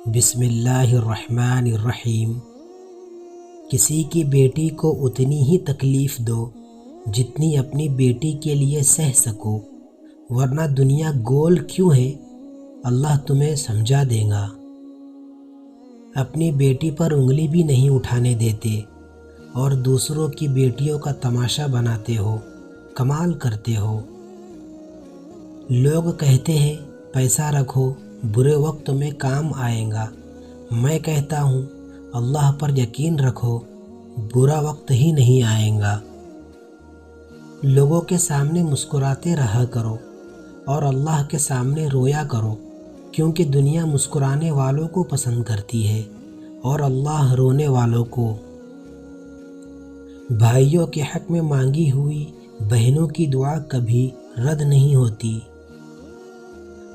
بسم اللہ الرحمن الرحیم۔ کسی کی بیٹی کو اتنی ہی تکلیف دو جتنی اپنی بیٹی کے لیے سہ سکو، ورنہ دنیا گول کیوں ہے اللہ تمہیں سمجھا دے گا۔ اپنی بیٹی پر انگلی بھی نہیں اٹھانے دیتے اور دوسروں کی بیٹیوں کا تماشا بناتے ہو، کمال کرتے ہو۔ لوگ کہتے ہیں پیسہ رکھو، برے وقت میں کام آئے گا۔ میں کہتا ہوں اللہ پر یقین رکھو، برا وقت ہی نہیں آئے گا۔ لوگوں کے سامنے مسکراتے رہا کرو اور اللہ کے سامنے رویا کرو، کیونکہ دنیا مسکرانے والوں کو پسند کرتی ہے اور اللہ رونے والوں کو۔ بھائیوں کے حق میں مانگی ہوئی بہنوں کی دعا کبھی رد نہیں ہوتی۔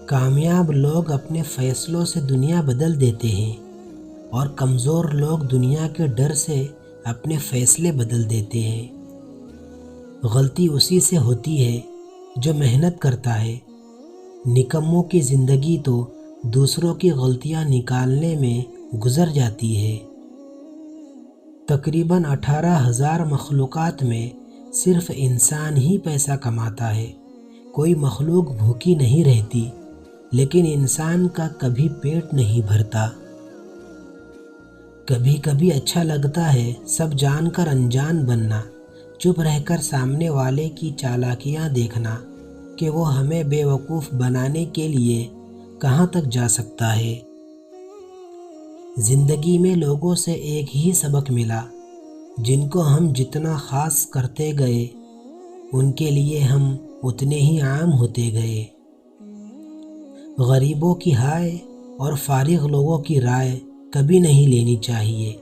کامیاب لوگ اپنے فیصلوں سے دنیا بدل دیتے ہیں اور کمزور لوگ دنیا کے ڈر سے اپنے فیصلے بدل دیتے ہیں۔ غلطی اسی سے ہوتی ہے جو محنت کرتا ہے۔ نکموں کی زندگی تو دوسروں کی غلطیاں نکالنے میں گزر جاتی ہے۔ تقریباً 18,000 مخلوقات میں صرف انسان ہی پیسہ کماتا ہے۔ کوئی مخلوق بھوکی نہیں رہتی، لیکن انسان کا کبھی پیٹ نہیں بھرتا۔ کبھی کبھی اچھا لگتا ہے سب جان کر انجان بننا، چپ رہ کر سامنے والے کی چالاکیاں دیکھنا کہ وہ ہمیں بے وقوف بنانے کے لیے کہاں تک جا سکتا ہے۔ زندگی میں لوگوں سے ایک ہی سبق ملا، جن کو ہم جتنا خاص کرتے گئے ان کے لیے ہم اتنے ہی عام ہوتے گئے۔ غریبوں کی ہائے اور فارغ لوگوں کی رائے کبھی نہیں لینی چاہیے۔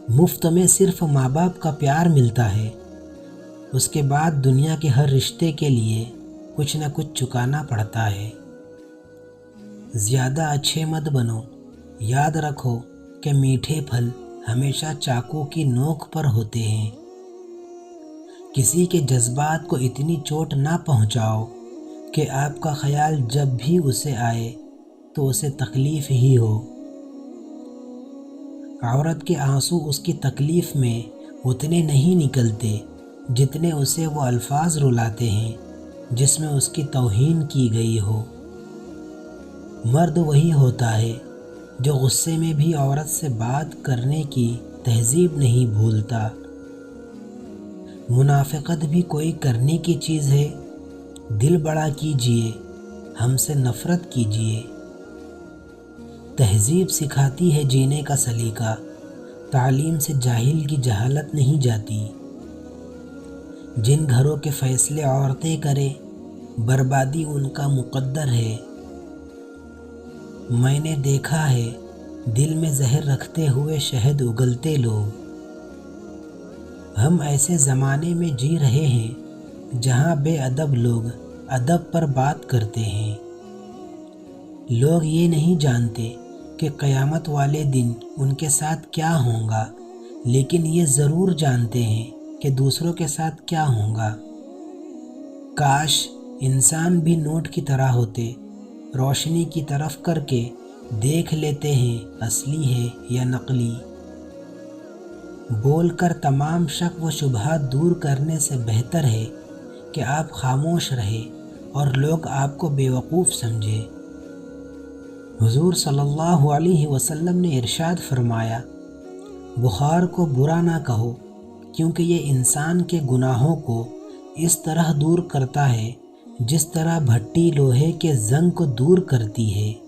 مفت میں صرف ماں باپ کا پیار ملتا ہے، اس کے بعد دنیا کے ہر رشتے کے لیے کچھ نہ کچھ چکانا پڑتا ہے۔ زیادہ اچھے مت بنو، یاد رکھو کہ میٹھے پھل ہمیشہ چاقو کی نوک پر ہوتے ہیں۔ کسی کے جذبات کو اتنی چوٹ نہ پہنچاؤ کہ آپ کا خیال جب بھی اسے آئے تو اسے تکلیف ہی ہو۔ عورت کے آنسو اس کی تکلیف میں اتنے نہیں نکلتے جتنے اسے وہ الفاظ رلاتے ہیں جس میں اس کی توہین کی گئی ہو۔ مرد وہی ہوتا ہے جو غصے میں بھی عورت سے بات کرنے کی تہذیب نہیں بھولتا۔ منافقت بھی کوئی کرنے کی چیز ہے۔ دل بڑا کیجئے، ہم سے نفرت کیجئے۔ تہذیب سکھاتی ہے جینے کا سلیقہ، تعلیم سے جاہل کی جہالت نہیں جاتی۔ جن گھروں کے فیصلے عورتیں کریں، بربادی ان کا مقدر ہے۔ میں نے دیکھا ہے دل میں زہر رکھتے ہوئے شہد اگلتے لوگ۔ ہم ایسے زمانے میں جی رہے ہیں جہاں بے ادب لوگ ادب پر بات کرتے ہیں۔ لوگ یہ نہیں جانتے کہ قیامت والے دن ان کے ساتھ کیا ہوگا، لیکن یہ ضرور جانتے ہیں کہ دوسروں کے ساتھ کیا ہوگا۔ کاش انسان بھی نوٹ کی طرح ہوتے، روشنی کی طرف کر کے دیکھ لیتے ہیں اصلی ہے یا نقلی۔ بول کر تمام شک و شبہات دور کرنے سے بہتر ہے کہ آپ خاموش رہے اور لوگ آپ کو بے وقوف سمجھے۔ حضور صلی اللہ علیہ وسلم نے ارشاد فرمایا، بخار کو برا نہ کہو، کیونکہ یہ انسان کے گناہوں کو اس طرح دور کرتا ہے جس طرح بھٹی لوہے کے زنگ کو دور کرتی ہے۔